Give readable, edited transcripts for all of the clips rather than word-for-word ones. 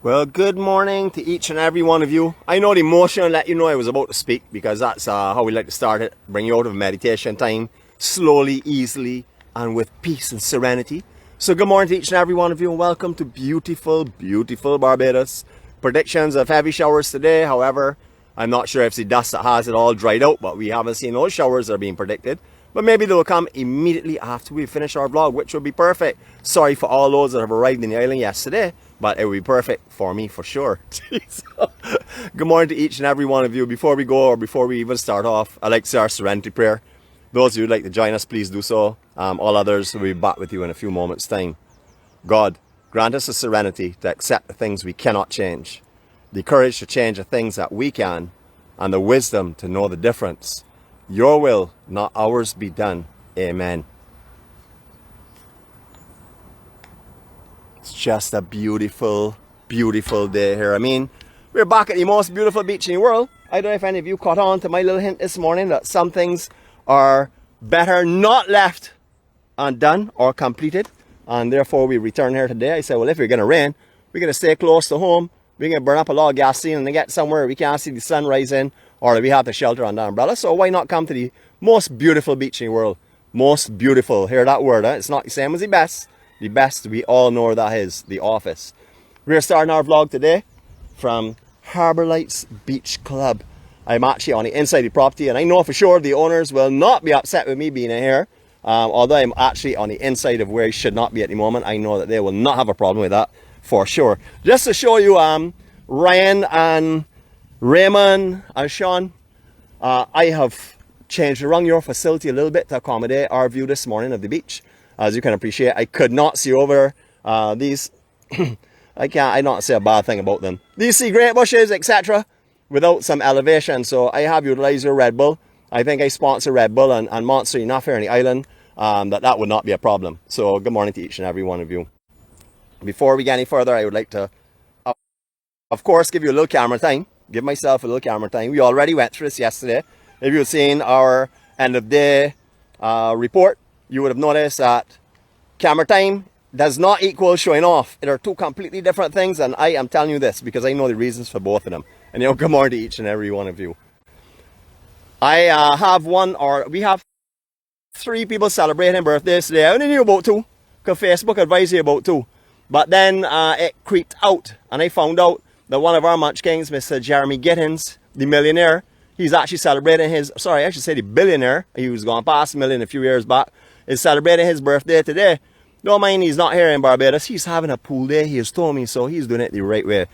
Well, good morning to each and every one of you. I know the motion let you know I was about to speak because that's how we like to start it. Bring you out of meditation time, slowly, easily, and with peace and serenity. So good morning to each and every one of you and welcome to beautiful, beautiful Barbados. Predictions of heavy showers today. However, I'm not sure if the dust that has it all dried out, but we haven't seen those showers that are being predicted. But maybe they will come immediately after we finish our vlog, which will be perfect. Sorry for all those that have arrived in the island yesterday, but it will be perfect for me for sure. Good morning to each and every one of you. Before we go, or before we even start off, I'd like to say our serenity prayer. Those of you who'd like to join us, please do so. All others will be back with you in a few moments' time. God, grant us the serenity to accept the things we cannot change, the courage to change the things that we can, and the wisdom to know the difference. Your will, not ours, be done. Amen. It's just a beautiful, beautiful day here. I mean, we're back at the most beautiful beach in the world. I don't know if any of you caught on to my little hint this morning that some things are better not left undone or completed. And therefore we return here today. I said, well, if you're going to rain, we're going to stay close to home. We're going to burn up a lot of gasoline and then get somewhere we can't see the sun rising, or we have to shelter under umbrella. So why not come to the most beautiful beach in the world? Most beautiful. Hear that word, huh? It's not the same as the best. The best, we all know where that is, the office. We're starting our vlog today from Harbour Lights Beach Club. I'm actually on the inside of the property, and I know for sure the owners will not be upset with me being in here. Although I'm actually on the inside of where I should not be at the moment, I know that they will not have a problem with that for sure. Just to show you Ryan and Raymond and Sean, I have changed around your facility a little bit to accommodate our view this morning of the beach. As you can appreciate, I could not see over these, I don't say a bad thing about them, these sea great bushes, etc. without some elevation. So I have utilized your Red Bull. I think I sponsor Red Bull and Monster enough here on the island that would not be a problem. So good morning to each and every one of you. Before we get any further, I would like to, of course, give you a little camera time. Give myself a little camera time. We already went through this yesterday. If you've seen our end of day report, you would have noticed that camera time does not equal showing off. They are two completely different things, and I am telling you this because I know the reasons for both of them. And good morning to each and every one of you. We have 3 people celebrating birthdays today. I only knew about 2, because Facebook advised you about 2. But then it creeped out, and I found out that one of our Munch Kings, Mr. Jeremy Gittins, the millionaire, he's actually celebrating the billionaire, he was gone past a million a few years back, is celebrating his birthday today. Don't mind he's not here in Barbados, he's having a pool day, he has told me, so he's doing it the right way.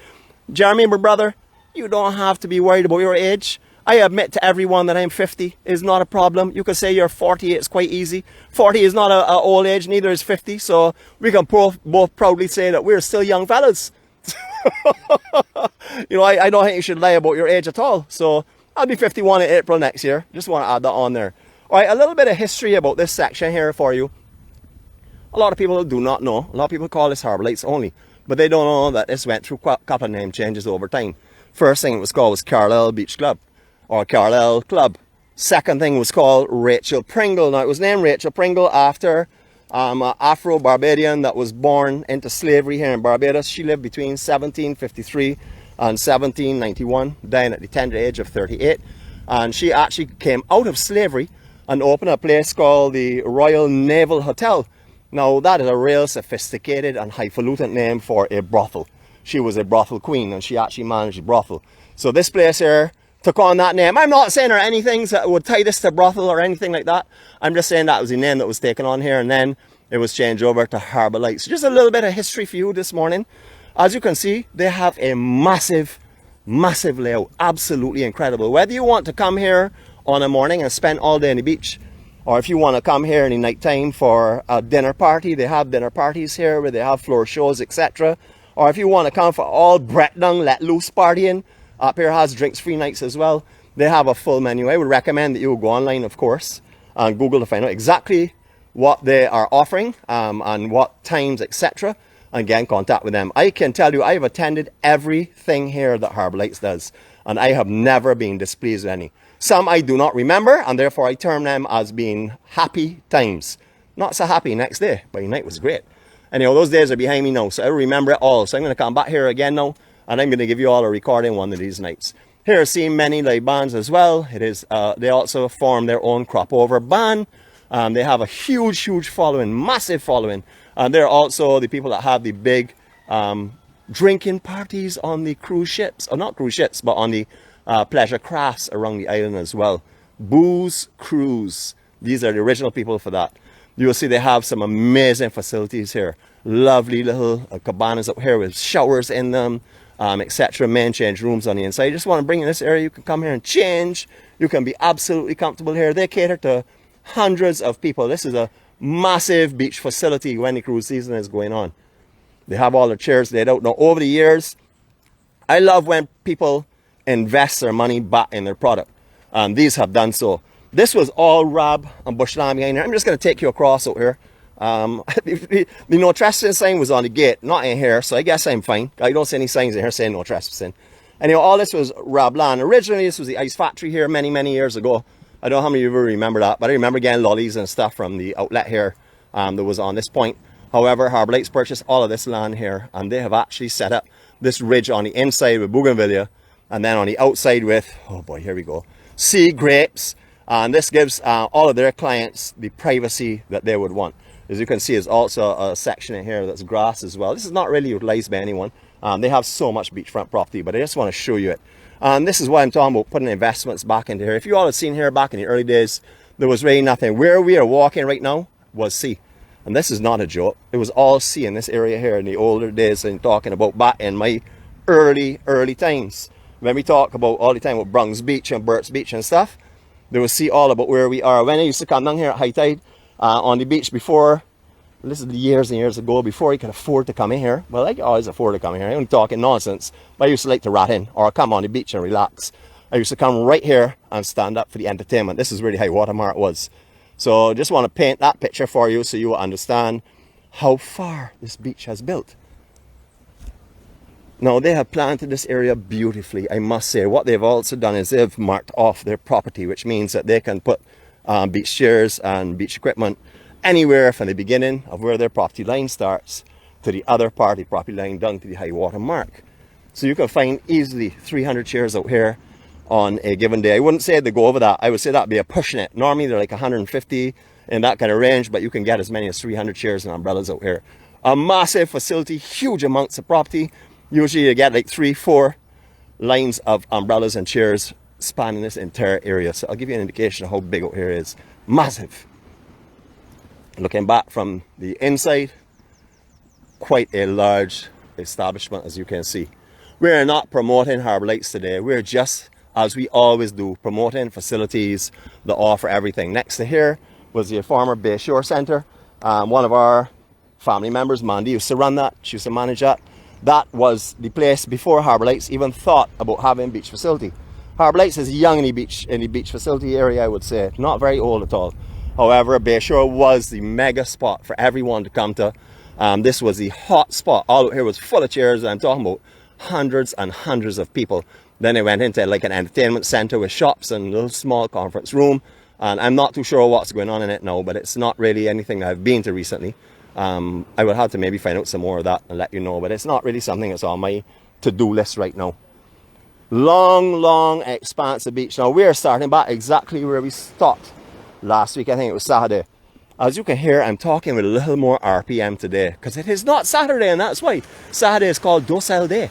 Jeremy, my brother, you don't have to be worried about your age. I admit to everyone that I'm 50 is not a problem. You could say you're 40, it's quite easy. 40 is not an old age, neither is 50, so we can both proudly say that we're still young fellas. I don't think you should lie about your age at all. So I'll be 51 in April next year. Just want to add that on there. Alright, a little bit of history about this section here for you. A lot of people do not know. A lot of people call this Harbour Lights only, but they don't know that this went through a couple of name changes over time. First thing it was called was Carlisle Beach Club, or Carlisle Club. Second thing was called Rachel Pringle. Now it was named Rachel Pringle after an Afro-Barbadian that was born into slavery here in Barbados. She lived between 1753 and 1791, dying at the tender age of 38. And she actually came out of slavery and opened a place called the Royal Naval Hotel. Now that is a real sophisticated and highfalutin name for a brothel. She was a brothel queen and she actually managed a brothel. So this place here took on that name. I'm not saying there are anything that would tie this to brothel or anything like that. I'm just saying that was the name that was taken on here, and then it was changed over to Harbour Lights. So just a little bit of history for you this morning. As you can see, they have a massive, massive layout. Absolutely incredible. Whether you want to come here on a morning and spend all day on the beach, or if you want to come here in the night time for a dinner party, they have dinner parties here where they have floor shows, etc. Or if you want to come for all breakdown, let loose partying, up here has drinks free nights as well. They have a full menu. I would recommend that you go online, of course, and Google to find out exactly what they are offering and what times, etc. and get in contact with them. I can tell you I have attended everything here that Harbour Lights does, and I have never been displeased with any. Some I do not remember, and therefore I term them as being happy times. Not so happy next day, but the night was great. And those days are behind me now, so I remember it all. So I'm going to come back here again now, and I'm going to give you all a recording one of these nights. Here, seeing many live bands as well. It is. They also form their own crop over band. They have a huge following, massive following. And they're also the people that have the big drinking parties on the cruise ships, or not cruise ships, but on the pleasure crafts around the island as well. Booze Cruise. These are the original people for that. You'll see they have some amazing facilities here. Lovely little cabanas up here with showers in them, etc. Men change rooms on the inside. You just want to bring in this area, you can come here and change. You can be absolutely comfortable here. They cater to hundreds of people. This is a massive beach facility when the cruise season is going on. They have all the chairs laid out. Now, over the years, I love when people invest their money back in their product. These have done so. This was all rab and bushland behind here. I'm just going to take you across out here. The no trespassing sign was on the gate, not in here, so I guess I'm fine. I don't see any signs in here saying no trespassing. And all this was rab land. Originally, this was the ice factory here many years ago. I don't know how many of you remember that, but I remember getting lollies and stuff from the outlet here that was on this point. However, Harbour Lights purchased all of this land here, and they have actually set up this ridge on the inside with bougainvillea, and then on the outside with, oh boy, here we go, sea grapes. And this gives all of their clients the privacy that they would want. As you can see, there's also a section in here that's grass as well. This is not really utilized by anyone. They have so much beachfront property, but I just want to show you it. And this is what I'm talking about, putting investments back into here. If you all had seen here back in the early days, there was really nothing. Where we are walking right now was sea. And this is not a joke. It was all sea in this area here in the older days. I'm talking about back in my early times. When we talk about all the time about Browns Beach and Burt's Beach and stuff, they will see all about where we are. When I used to come down here at high tide on the beach before, this is years and years ago, before you could afford to come in here. Well, I could always afford to come in here. I'm talking nonsense. But I used to like to rat in or come on the beach and relax. I used to come right here and stand up for the entertainment. This is where the high water mark was. So just want to paint that picture for you so you will understand how far this beach has built. Now, they have planted this area beautifully, I must say. What they've also done is they've marked off their property, which means that they can put beach chairs and beach equipment anywhere from the beginning of where their property line starts to the other part of the property line down to the high water mark. So you can find easily 300 chairs out here on a given day. I wouldn't say they go over that. I would say that'd be a pushing it. Normally they're like 150 in that kind of range, but you can get as many as 300 chairs and umbrellas out here. A massive facility, huge amounts of property. Usually you get like 3-4 lines of umbrellas and chairs spanning this entire area. So I'll give you an indication of how big out here is. Massive. Looking back from the inside, quite a large establishment, as you can see. We're not promoting Harbour Lights today. We're just, as we always do, promoting facilities that offer everything. Next to here was the former Bay Shore Centre. One of our family members, Mandy, used to run that. She used to manage that. That was the place before Harbour Lights even thought about having a beach facility. Harbour Lights is young in the beach facility area, I would say. Not very old at all. However, Bay Shore was the mega spot for everyone to come to. This was the hot spot. All out here was full of chairs. I'm talking about hundreds and hundreds of people. Then they went into like an entertainment centre with shops and a little small conference room. And I'm not too sure what's going on in it now, but it's not really anything that I've been to recently. I would have to maybe find out some more of that and let you know, but it's not really something that's on my to-do list right now. Long expanse of beach. Now we're starting back exactly where we stopped last week. I think it was Saturday. As you can hear, I'm talking with a little more RPM today because it is not Saturday, and that's why Saturday is called Docile Day.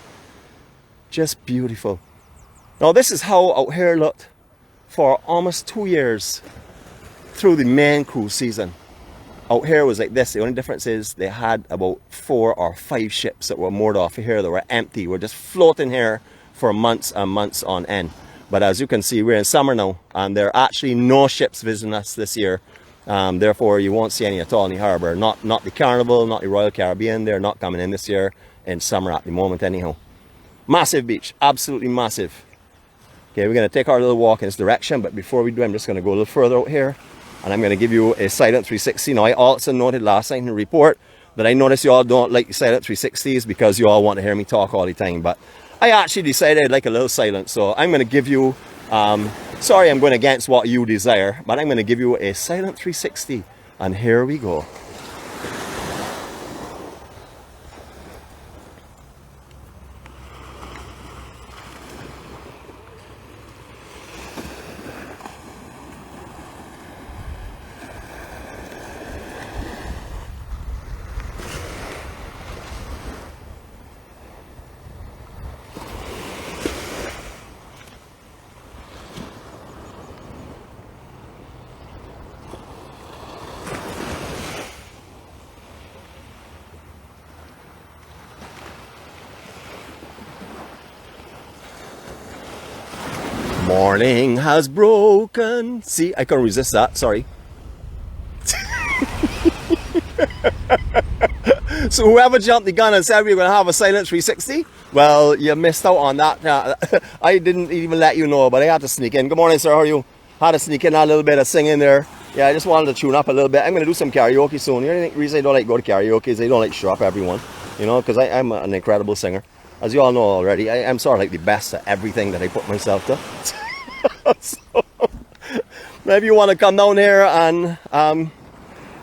Just beautiful. Now this is how out here looked for almost 2 years through the main cruise season. Out here was like this. The only difference is they had about 4 or 5 ships that were moored off here that were empty. We're just floating here for months and months on end. But as you can see, we're in summer now, and there are actually no ships visiting us this year. Therefore, you won't see any at all in the harbour. Not the Carnival, not the Royal Caribbean. They're not coming in this year in summer at the moment anyhow. Massive beach, absolutely massive. Okay, we're going to take our little walk in this direction, but before we do, I'm just going to go a little further out here. And I'm going to give you a silent 360. Now, I also noted last night in the report that I noticed you all don't like the silent 360s because you all want to hear me talk all the time. But I actually decided I'd like a little silent. So I'm going to give you, sorry I'm going against what you desire, but I'm going to give you a silent 360. And here we go. Morning has broken. See, I couldn't resist that, sorry. So whoever jumped the gun and said we were going to have a silent 360, well, you missed out on that. I didn't even let you know, but I had to sneak in. Good morning, sir, how are you? Had to sneak in a little bit of singing there. Yeah, I just wanted to tune up a little bit. I'm going to do some karaoke soon. The only reason I don't like go to karaoke is I don't like to show up everyone, you know, because I'm an incredible singer. As you all know already, I'm sort of like the best at everything that I put myself to. So, maybe you want to come down here and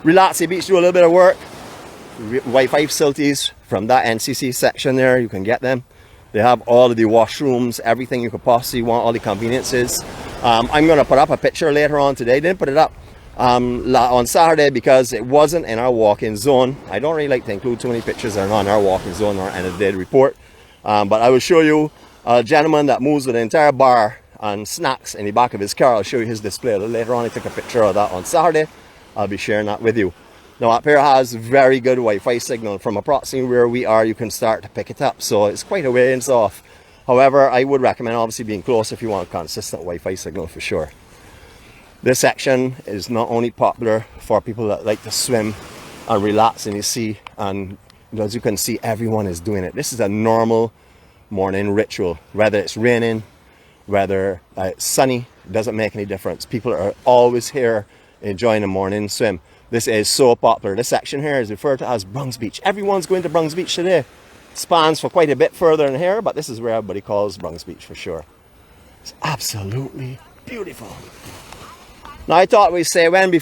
relax the beach, do a little bit of work. Wi-Fi facilities from that NCC section there, you can get them. They have all of the washrooms, everything you could possibly want, all the conveniences. I'm going to put up a picture later on today. Didn't put it up on Saturday because it wasn't in our walk-in zone. I don't really like to include too many pictures that are not in our walk-in zone or end of the day report. But I will show you a gentleman that moves with an entire bar and snacks in the back of his car. I'll show you his display a little later on. I took a picture of that on Saturday. I'll be sharing that with you. Now up here has very good Wi-Fi signal. From approximately where we are, you can start to pick it up. So it's quite a ways off. However, I would recommend obviously being close if you want a consistent Wi-Fi signal for sure. This section is not only popular for people that like to swim and relax in the sea, and as you can see, everyone is doing it. This is a normal morning ritual. Whether it's raining, whether it's sunny, it doesn't make any difference. People are always here enjoying a morning swim. This is so popular. This section here is referred to as Brungs Beach. Everyone's going to Brungs Beach today. Spans for quite a bit further in here, but this is where everybody calls Brungs Beach for sure. It's absolutely beautiful. Now I thought we'd say when we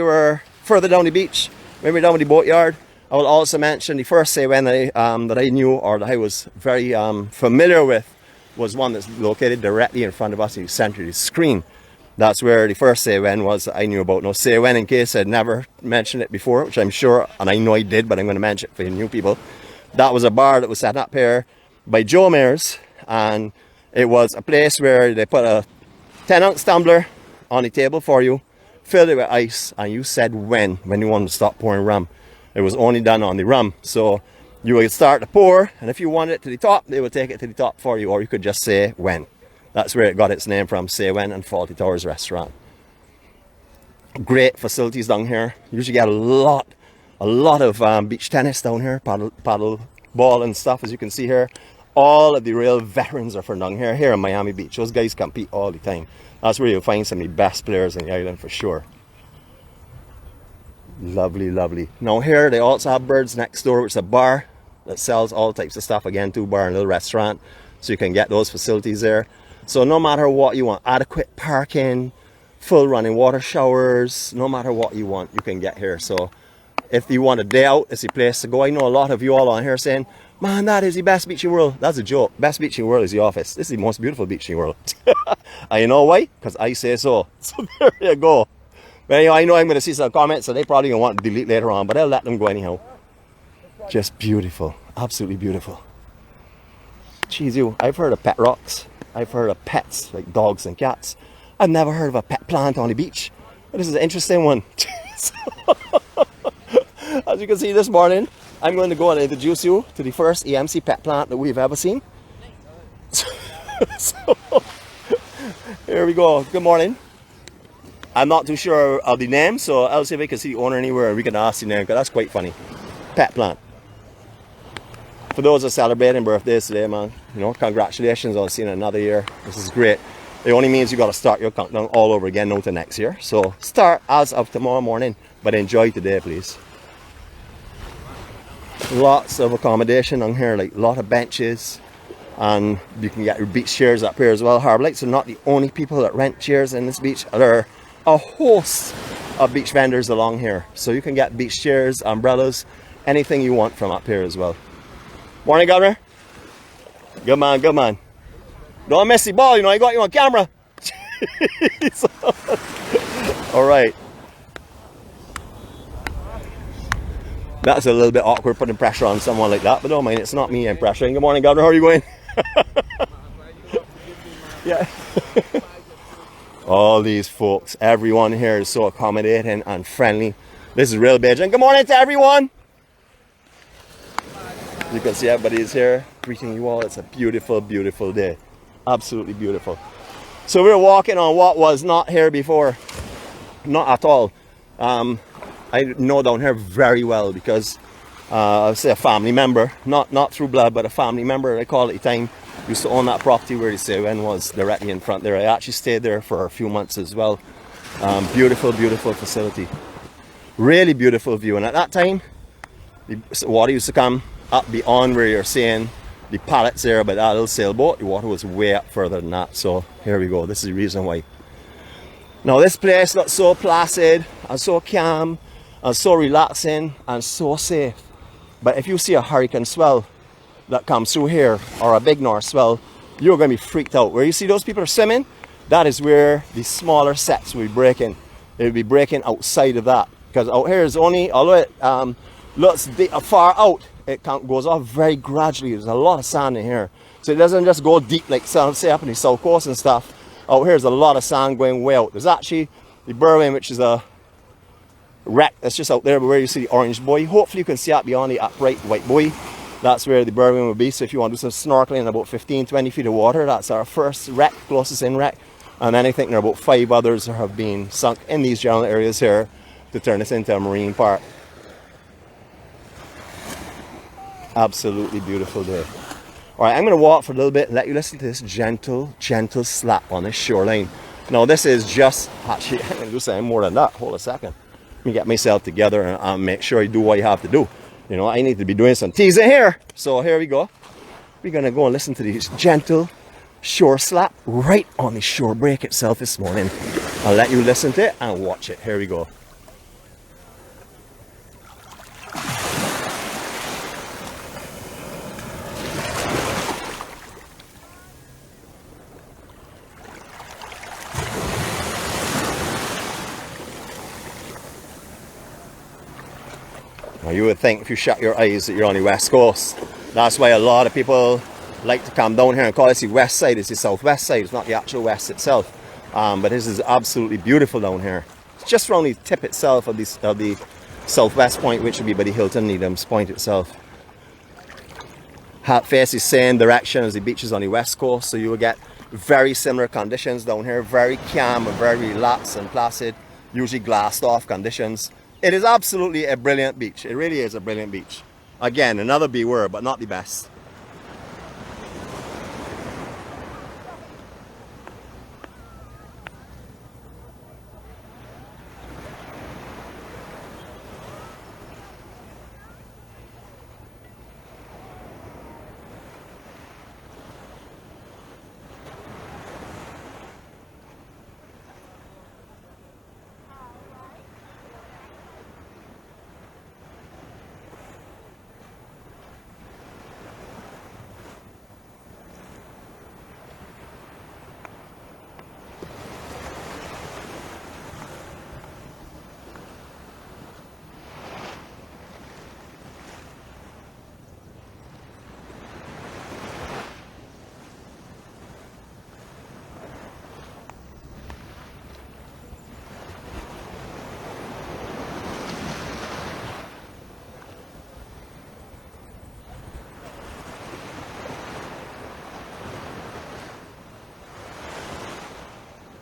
were further down the beach, when we were down the boatyard, I will also mention the first say when that I knew, or that I was very familiar with, was one that's located directly in front of us in the center of the screen. That's where the first say when was that I knew about. Now say when, in case I'd never mentioned it before, which I'm sure, and I know I did, but I'm going to mention it for the new people. That was a bar that was set up here by Joe Mayers, and it was a place where they put a 10-ounce tumbler on the table for you, filled it with ice, and you said when you wanted to stop pouring rum. It was only done on the rum, so you would start to pour, and if you wanted it to the top, they would take it to the top for you, or you could just say when. That's where it got its name from, Say When and Fawlty Towers Restaurant. Great facilities down here. You usually get a lot of beach tennis down here, paddle ball and stuff, as you can see here. All of the real veterans are from down here in Miami Beach. Those guys compete all the time. That's where you'll find some of the best players in the island for sure. Lovely, lovely. Now here they also have Birds next door, which is a bar that sells all types of stuff. Again, 2-bar and a little restaurant, so you can get those facilities there. So no matter what you want, adequate parking, full running water showers, no matter what you want, you can get here. So if you want a day out, it's the place to go. I know a lot of you all on here saying, man, that is the best beach in the world. That's a joke. Best beach in the world is the office. This is the most beautiful beach in the world. And you know why? Because I say so. So there you go. But anyway, I know I'm going to see some comments, so they probably going to want to delete later on, but I'll let them go anyhow. Just beautiful. Absolutely beautiful. Jeez, I've heard of pet rocks. I've heard of pets, like dogs and cats. I've never heard of a pet plant on the beach. But this is an interesting one. As you can see this morning, I'm going to go and introduce you to the first EMC pet plant that we've ever seen. So, here we go. Good morning. I'm not too sure of the name, so I'll see if I can see the owner anywhere. We can ask the name, because that's quite funny. Pet plant. For those that are celebrating birthdays today, man, you know, congratulations on seeing another year. This is great. It only means you got to start your countdown all over again now to next year. So start as of tomorrow morning, but enjoy today, please. Lots of accommodation on here, like a lot of benches, and you can get your beach chairs up here as well. Harbour Lights are not the only people that rent chairs in this beach. There are a host of beach vendors along here, so you can get beach chairs, umbrellas, anything you want from up here as well. Morning, Governor. Good man, good man. Don't miss the ball, you know, I got you on camera. All right. That's a little bit awkward putting pressure on someone like that, but don't mind, it's not me I'm pressuring. Good morning, Governor, how are you going? Yeah. All these folks, everyone here is so accommodating and friendly. This is real Beijing. Good morning to everyone. You can see everybody is here greeting you all. It's a beautiful, beautiful day. Absolutely beautiful. So we're walking on what was not here before. Not at all. I know down here very well because I would say a family member, not through blood, but a family member, I call it at the time, used to own that property where the Sawen was directly in front there. I actually stayed there for a few months as well. Beautiful, beautiful facility. Really beautiful view. And at that time, the water used to come up beyond where you're seeing the pallets there by that little sailboat. The water was way up further than that. So here we go. This is the reason why. Now this place looks so placid and so calm and so relaxing and so safe. But if you see a hurricane swell that comes through here, or a big north swell, you're going to be freaked out. Where you see those people are swimming, that is where the smaller sets will be breaking. They'll be breaking outside of that. Because out here is only, although it looks far out, it goes off very gradually. There's a lot of sand in here. So it doesn't just go deep like say up in the south coast and stuff. Out here is a lot of sand going way out. There's actually the Berwyn, which is a wreck that's just out there where you see the orange buoy. Hopefully you can see that beyond the upright white buoy. That's where the Berwyn will be. So if you want to do some snorkeling in about 15-20 feet of water, that's our first wreck, closest in wreck. And then I think there are about 5 others that have been sunk in these general areas here to turn this into a marine park. Absolutely beautiful day. All right, I'm going to walk for a little bit and let you listen to this gentle, gentle slap on this shoreline. Now this is just, actually, I'm going to do something more than that. Hold a second. Let me get myself together and make sure you do what you have to do. You know, I need to be doing some teasing here. So here we go. We're going to go and listen to this gentle shore slap right on the shore break itself this morning. I'll let you listen to it and watch it. Here we go. Now you would think if you shut your eyes that you're on the west coast. That's why a lot of people like to come down here and call this the west side. It's the southwest side. It's not the actual west itself. But this is absolutely beautiful down here. It's just around the tip itself of the southwest point, which would be by the Hilton Needham's point itself. Face the same direction as the beaches on the west coast, so you will get very similar conditions down here. Very calm and very relaxed and placid, usually glassed off conditions. It is absolutely a brilliant beach. It really is a brilliant beach. Again, another B word, but not the best.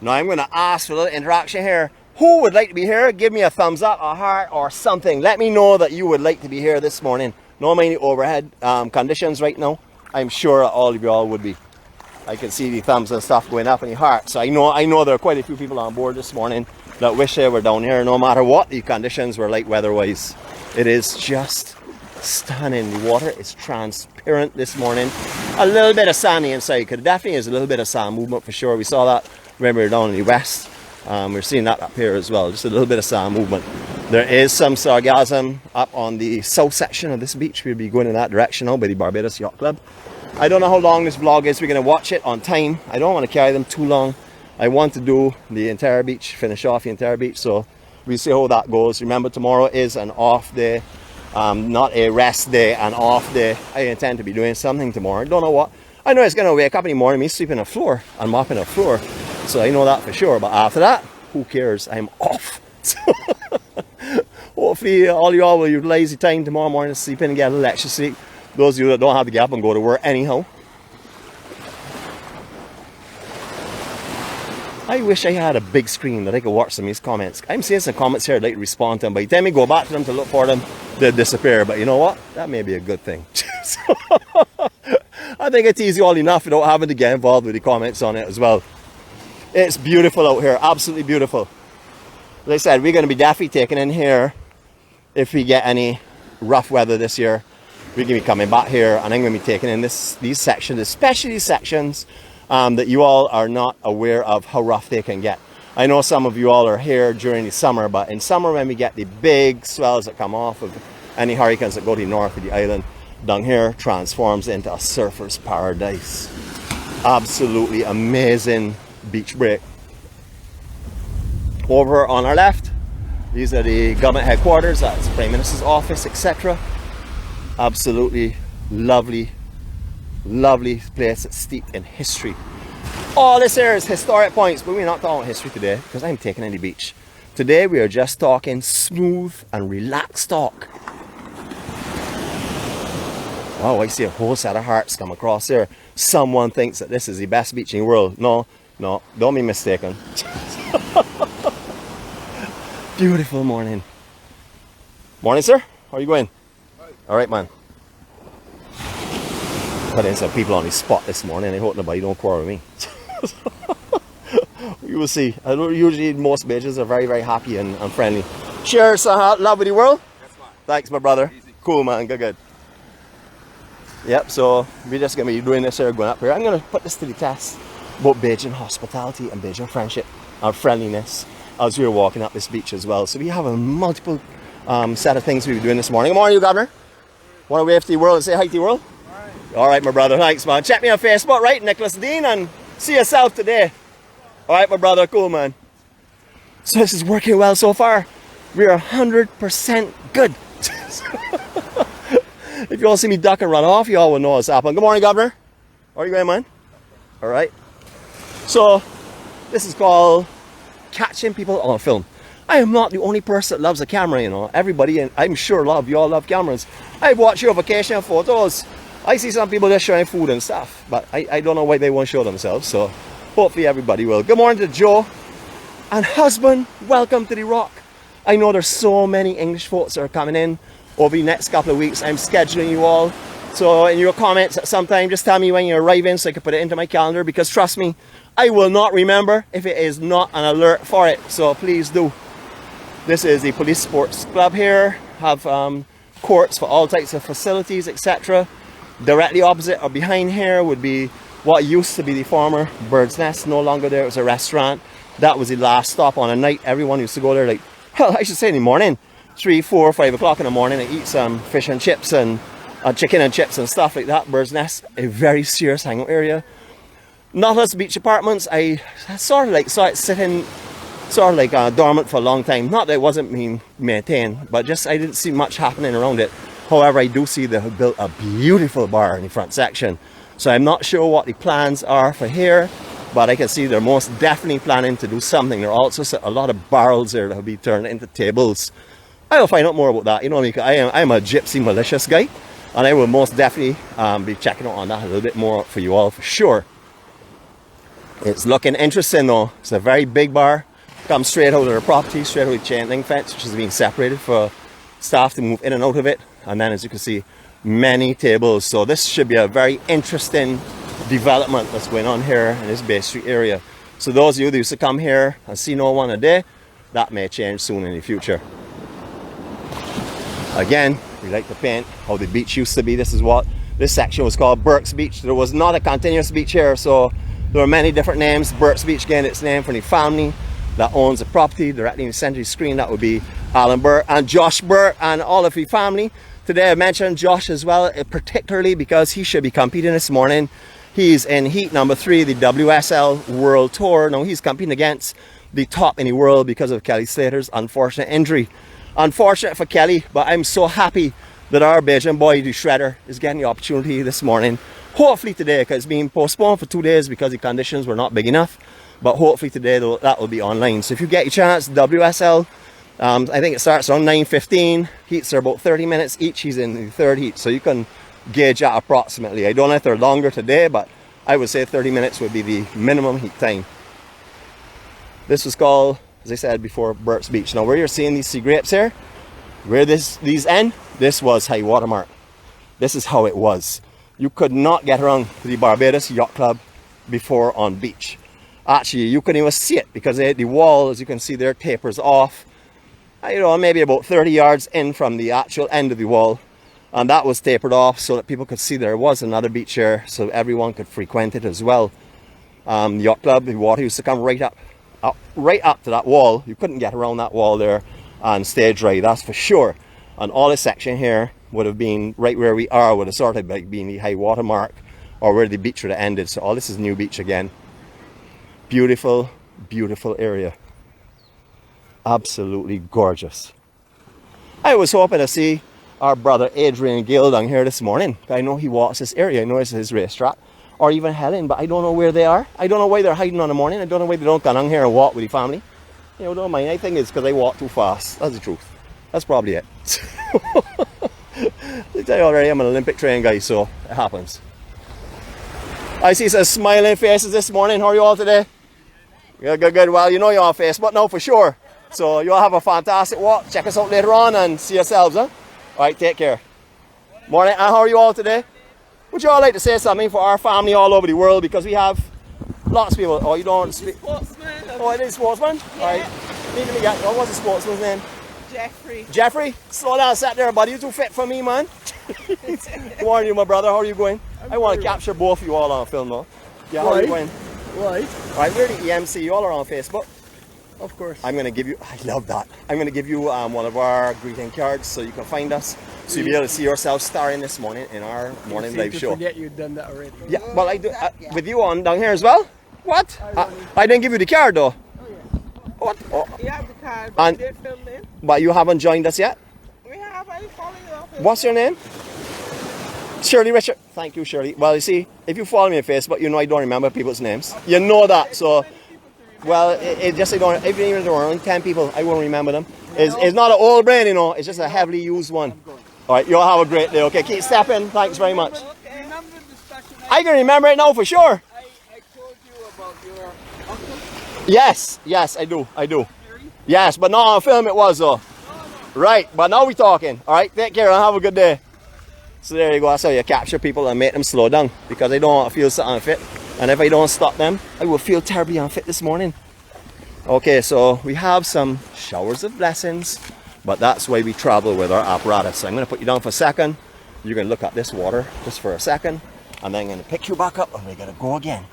Now I'm going to ask for a little interaction here. Who would like to be here? Give me a thumbs up, a heart, or something. Let me know that you would like to be here this morning. No mind the overhead conditions right now. I'm sure all of you all would be. I can see the thumbs and stuff going up in the heart. So I know there are quite a few people on board this morning that wish they were down here, no matter what the conditions were like weather-wise. It is just stunning. The water is transparent this morning. A little bit of sandy inside, because it definitely is a little bit of sand movement for sure. We saw that when we were down in the west. We're seeing that up here as well, just a little bit of sand movement. There is some sargassum up on the south section of this beach. We'll be going in that direction now by the Barbados Yacht Club. I don't know how long this vlog is. We're going to watch it on time. I don't want to carry them too long. I want to do the entire beach, finish off the entire beach, so we'll see how that goes. Remember, tomorrow is an off day, not a rest day, an off day. I intend to be doing something tomorrow. I don't know what. I know it's going to wake up in the morning, me sweeping the floor and mopping the floor. So I know that for sure, but after that, who cares? I'm off. Hopefully all y'all will utilize the time tomorrow morning to sleep in and get a little extra sleep. Those of you that don't have to get up and go to work anyhow. I wish I had a big screen that I could watch some of these comments. I'm seeing some comments here I'd like to respond to them. By the time we go back to them to look for them, they disappear. But you know what? That may be a good thing. So, I think it's easy all enough without having to get involved with the comments on it as well. It's beautiful out here. Absolutely beautiful. Like I said, we're going to be definitely taking in here if we get any rough weather this year. We're going to be coming back here and I'm going to be taking in these sections, especially these sections that you all are not aware of how rough they can get. I know some of you all are here during the summer, but in summer when we get the big swells that come off of any hurricanes that go to the north of the island, down here transforms into a surfer's paradise. Absolutely amazing beach break. Over on our left, these are the government headquarters, that's Prime Minister's office, etc. Absolutely lovely, lovely place that's steeped in history. All this here is historic points, but we're not talking history today because I'm taking in the beach. Today we are just talking smooth and relaxed talk. Wow, I see a whole set of hearts come across here. Someone thinks that this is the best beach in the world. No, don't be mistaken. Beautiful morning. Morning, sir. How are you going? Hi. All right, man. Put in some people on the spot this morning. I hope nobody don't quarrel with me. You will see. I know usually most beaches are very, very happy and friendly. Cheers, love with the world. Yes, man. Thanks, my brother. Easy. Cool, man. Good. Yep, so we're just going to be doing this here, going up here. I'm going to put this to the test about Bajan hospitality and Bajan friendship and friendliness as we're walking up this beach as well. So we have a multiple set of things we'll be doing this morning. Good morning, you governor. Want to wave to the world and say hi to the world? All right, my brother. Thanks, man. Check me on Facebook, right? Nicholas Dean, and see yourself today. All right, my brother. Cool, man. So this is working well so far. We're 100% good. If you all see me duck and run off, you all will know what's happening. Good morning, governor. How are you going, man? All right. So this is called catching people on film. I am not the only person that loves a camera, you know. Everybody, and I'm sure you all love cameras. I've watched your vacation photos. I see some people just showing food and stuff, but I don't know why they won't show themselves, so hopefully everybody will. Good morning to Joe and husband. Welcome to the Rock. I know there's so many English folks that are coming in over the next couple of weeks. I'm scheduling you all. So in your comments at some time, just tell me when you're arriving so I can put it into my calendar, because trust me, I will not remember if it is not an alert for it. So please do. This is the police sports club here. Have courts for all types of facilities, etc. Directly opposite or behind here would be what used to be the former Bird's Nest. No longer there. It was a restaurant. That was the last stop on a night. Everyone used to go there, like, well, I should say in the morning, 3, 4, 5 o'clock in the morning, and eat some fish and chips and chicken and chips and stuff like that. Bird's Nest, a very serious hangout area. Nautilus Beach Apartments, I sort of like saw it sitting sort of like dormant for a long time. Not that it wasn't being maintained, but just I didn't see much happening around it. However, I do see they have built a beautiful bar in the front section. So I'm not sure what the plans are for here, but I can see they're most definitely planning to do something. There are also a lot of barrels there that will be turned into tables. I will find out more about that. You know, I'm a gypsy malicious guy, and I will most definitely be checking out on that a little bit more for you all for sure. It's looking interesting though. It's a very big bar. Comes straight out of the property, straight out of the chain link fence, which is being separated for staff to move in and out of it. And then, as you can see, many tables. So this should be a very interesting development that's going on here in this Bay Street area. So those of you that used to come here and see no one a day, that may change soon in the future. Again, we like to paint how the beach used to be. This section was called Burke's Beach. There was not a continuous beach here, so there are many different names. Burke's Beach, again, it's named for the family that owns the property directly in the center of the screen. That would be Alan Burke and Josh Burke and all of the family. Today I mentioned Josh as well, particularly because he should be competing this morning. He's in heat number 3, the WSL World Tour. Now he's competing against the top in the world because of Kelly Slater's unfortunate injury. Unfortunate for Kelly, but I'm so happy that our Bajan boy, the Shredder, is getting the opportunity this morning. Hopefully today, because it's been postponed for 2 days because the conditions were not big enough. But hopefully today that will be online. So if you get your chance, WSL, I think it starts around 9:15. Heats are about 30 minutes each. He's in the 3rd heat, so you can gauge that approximately. I don't know if they're longer today, but I would say 30 minutes would be the minimum heat time. This was called, as I said before, Burt's Beach. Now where you're seeing these sea grapes here, where these end, this was high water mark. This is how it was. You could not get around to the Barbados Yacht Club before on beach. Actually, you couldn't even see it because the wall, as you can see there, tapers off. You know, maybe about 30 yards in from the actual end of the wall. And that was tapered off so that people could see there was another beach here, so everyone could frequent it as well. The Yacht Club, the water used to come right up to that wall. You couldn't get around that wall there and stay dry, that's for sure. And all this section here would have been right where we are, would have sort of like been the high water mark, or where the beach would have ended. So all this is new beach again. Beautiful, beautiful area. Absolutely gorgeous. I was hoping to see our brother Adrian Gill down here this morning. I know he walks this area. I know it's his racetrack. Or even Helen, but I don't know where they are. I don't know why they're hiding on the morning. I don't know why they don't come down here and walk with the family. You know, don't mind. I think it's because they walk too fast. That's the truth. That's probably it. I tell you already, I'm an Olympic trained guy, so it happens. I see some smiling faces this morning. How are you all today? Good, good, good. Well, you know you're on Facebook now for sure. So you all have a fantastic walk. Check us out later on and see yourselves, huh? Alright, take care. Morning, and how are you all today? Would you all like to say something for our family all over the world? Because we have lots of people. Oh, you don't speak? Sportsman. Oh, it is sportsman? Yeah. Alright. Need to get, what was the sportsman's name? Jeffrey. Jeffrey? Slow down, sat there, buddy. You're too fit for me, man. How are you, my brother? How are you going? I want to capture both of you all on film, though. Yeah, how are you going? Right. Alright, we're the EMC. You all are on Facebook. Of course. I'm going to give you, I love that. I'm going to give you one of our greeting cards so you can find us. So you'll be able to see yourself starring this morning in our morning live show. Forget you've done that already. Yeah, well I do, with you on down here as well? What? I didn't give you the card though. Oh yeah. What? Oh. You have the card, but And- you did film in. But you haven't joined us yet? We have, I follow you off. What's your name? Shirley Richard. Thank you, Shirley. Well, you see, if you follow me on Facebook, you know I don't remember people's names. You know that, so... Well, it just, I don't, even if there were only 10 people, I won't remember them. It's not an old brain, you know, it's just a heavily used one. Alright, you all have a great day, okay? Keep stepping, thanks very much. Remember the discussion I can remember it now for sure. I told you about your uncle? Yes, yes, I do. Yes, but not on film it was though. Right, but now we're talking. Alright, take care and have a good day. So there you go, that's how you capture people and make them slow down. Because I don't want to feel so unfit. And if I don't stop them, I will feel terribly unfit this morning. Okay, so we have some showers of blessings, but that's why we travel with our apparatus. So I'm going to put you down for a second. You're going to look at this water just for a second, and then I'm going to pick you back up and we're going to go again.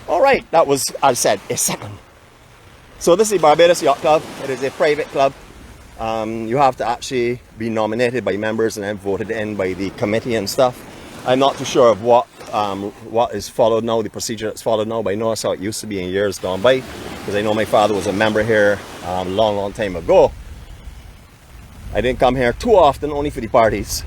Alright, that was, as I said, a second. So this is the Barbados Yacht Club. It is a private club. You have to actually be nominated by members and then voted in by the committee and stuff. I'm not too sure of what is followed now, the procedure that's followed now, but I know that's how it used to be in years gone by, because I know my father was a member here a long time ago. I didn't come here too often, only for the parties.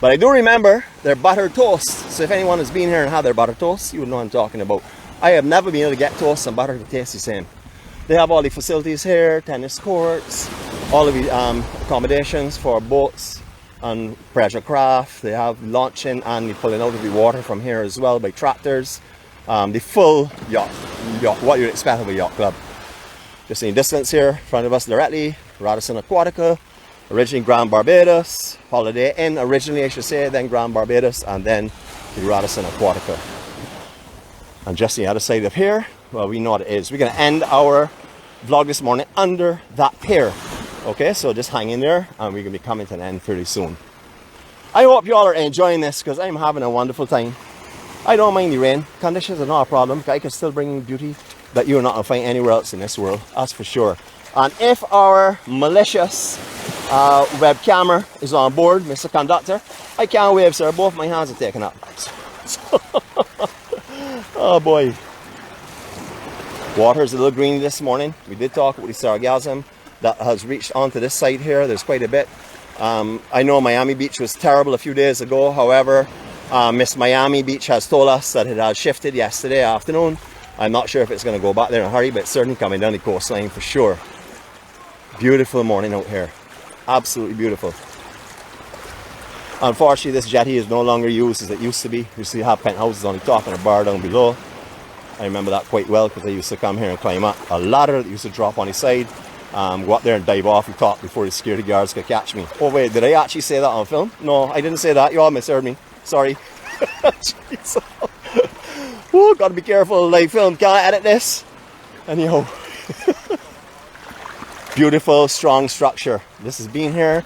But I do remember their buttered toast. So if anyone has been here and had their buttered toast, you would know what I'm talking about. I have never been able to get toast and butter to taste the same. They have all the facilities here, tennis courts, all of the accommodations for boats and pleasure craft. They have launching and the pulling out of the water from here as well by tractors. The full yacht, what you'd expect of a yacht club. Just in the distance here, in front of us directly, Radisson Aquatica, originally Grand Barbados, Holiday Inn originally I should say, then Grand Barbados, and then the Radisson Aquatica. And just the other side of here, well, we know what it is. We're going to end our vlog this morning under that pier. Okay, so just hang in there and we're going to be coming to an end pretty soon. I hope you all are enjoying this because I'm having a wonderful time. I don't mind the rain. Conditions are not a problem. I can still bring you beauty that you're not going to find anywhere else in this world. That's for sure. And if our malicious web camera is on board, Mr. Conductor, I can't wave, sir. Both my hands are taken up. Oh boy. Water is a little green this morning. We did talk about the sargassum that has reached onto this side here. There's quite a bit. I know Miami Beach was terrible a few days ago. However, Miss Miami Beach has told us that it has shifted yesterday afternoon. I'm not sure if it's going to go back there in a hurry, but it's certainly coming down the coastline for sure. Beautiful morning out here. Absolutely beautiful. Unfortunately, this jetty is no longer used as it used to be. We used to have penthouses on the top and a bar down below. I remember that quite well because I used to come here and climb up a ladder that used to drop on the side, go up there and dive off the top before the security guards could catch me. Oh wait, did I actually say that on film? No, I didn't say that. You all misheard me. Sorry. Jeez. Oh, gotta be careful. Live film. Can't I edit this? Anyhow. Beautiful, strong structure. This has been here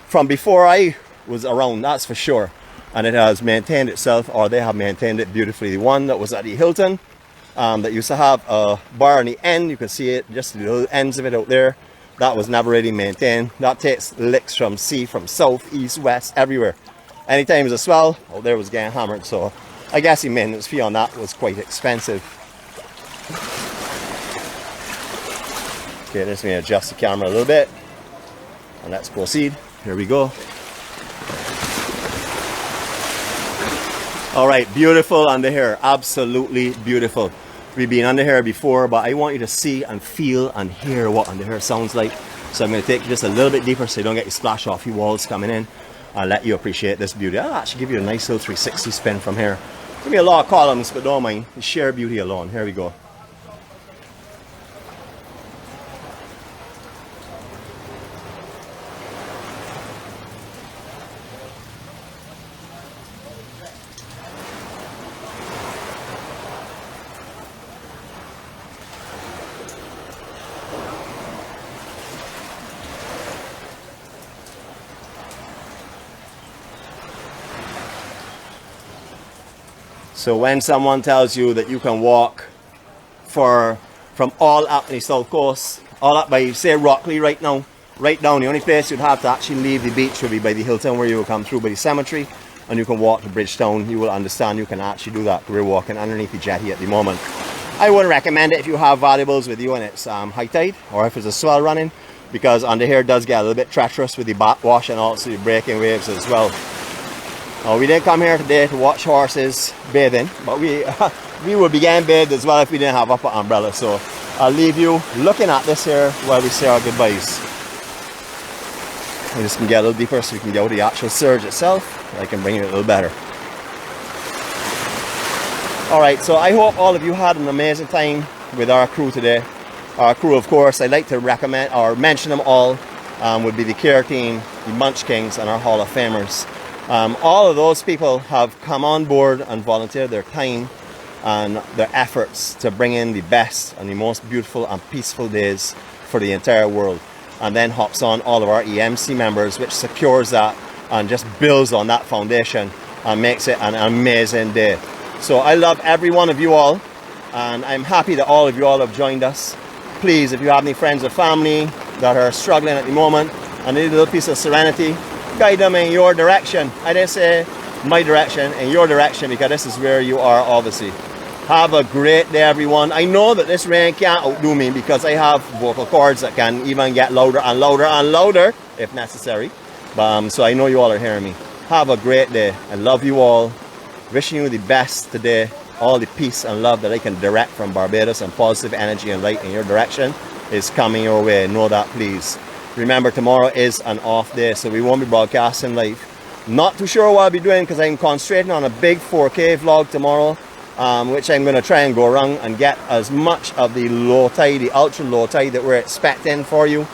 from before I was around, that's for sure. And it has maintained itself, or they have maintained it beautifully. The one that was at the Hilton, that used to have a bar on the end, you can see it, just the little ends of it out there. That was never really maintained. That takes licks from sea, from south, east, west, everywhere. Anytime there's a swell, oh, there was getting hammered. So I guess the maintenance fee on that was quite expensive. Okay, let's adjust the camera a little bit. And let's proceed. Here we go. All right, beautiful under here, absolutely beautiful. We've been under here before, but I want you to see and feel and hear what under here sounds like. So I'm going to take you just a little bit deeper so you don't get your splash off your walls coming in, and let you appreciate this beauty. I'll actually give you a nice little 360 spin from here. Give me a lot of columns, but don't mind the sheer beauty alone. Here we go. So when someone tells you that you can walk from all up the south coast, all up by, say, Rockley right now, right down, the only place you'd have to actually leave the beach would be by the Hilton, where you will come through by the cemetery, and you can walk to Bridgetown. You will understand you can actually do that. We're walking underneath the jetty at the moment. I wouldn't recommend it if you have valuables with you and it's high tide, or if it's a swell running, because under here does get a little bit treacherous with the backwash and also the breaking waves as well. We didn't come here today to watch horses bathing, but we would be getting bathed as well if we didn't have up an umbrella. So I'll leave you looking at this here while we say our goodbyes. I just can get a little deeper so we can get out the actual surge itself. I can bring it a little better. Alright, so I hope all of you had an amazing time with our crew today. Our crew, of course, I'd like to recommend or mention them all, would be the Care Team, the Munch Kings, and our Hall of Famers. All of those people have come on board and volunteered their time and their efforts to bring in the best and the most beautiful and peaceful days for the entire world. And then hops on all of our EMC members, which secures that and just builds on that foundation and makes it an amazing day. So I love every one of you all, and I'm happy that all of you all have joined us. Please, if you have any friends or family that are struggling at the moment and need a little piece of serenity, guide them in your direction. I didn't say my direction, in your direction, because this is where you are, obviously. Have a great day, everyone. I know that this rain can't outdo me because I have vocal cords that can even get louder and louder and louder if necessary. So I know you all are hearing me. Have a great day. I love you all. Wishing you the best today. All the peace and love that I can direct from Barbados, and positive energy and light in your direction is coming your way. Know that, please. Remember, tomorrow is an off day, so we won't be broadcasting live. Not too sure what I'll be doing because I'm concentrating on a big 4K vlog tomorrow, which I'm going to try and go around and get as much of the low tide, the ultra low tide that we're expecting for you.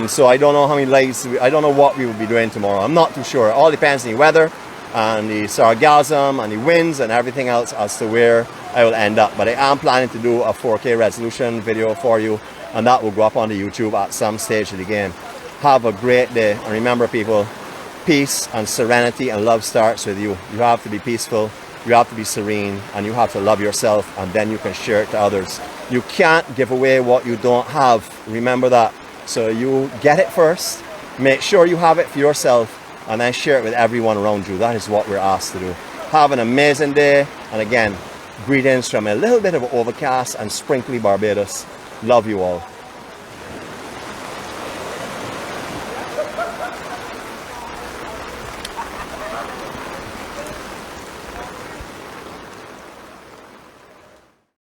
So I don't know how many lives, I don't know what we will be doing tomorrow. I'm not too sure. It all depends on the weather and the sargassum and the winds and everything else as to where I will end up. But I am planning to do a 4K resolution video for you, and that will go up on the YouTube at some stage of the game. Have a great day, and remember, people, peace and serenity and love starts with you. You have to be peaceful, you have to be serene, and you have to love yourself, and then you can share it to others. You can't give away what you don't have. Remember that. So you get it first, make sure you have it for yourself, and then share it with everyone around you. That is what we're asked to do. Have an amazing day, and again, greetings from a little bit of overcast and sprinkly Barbados. Love you all.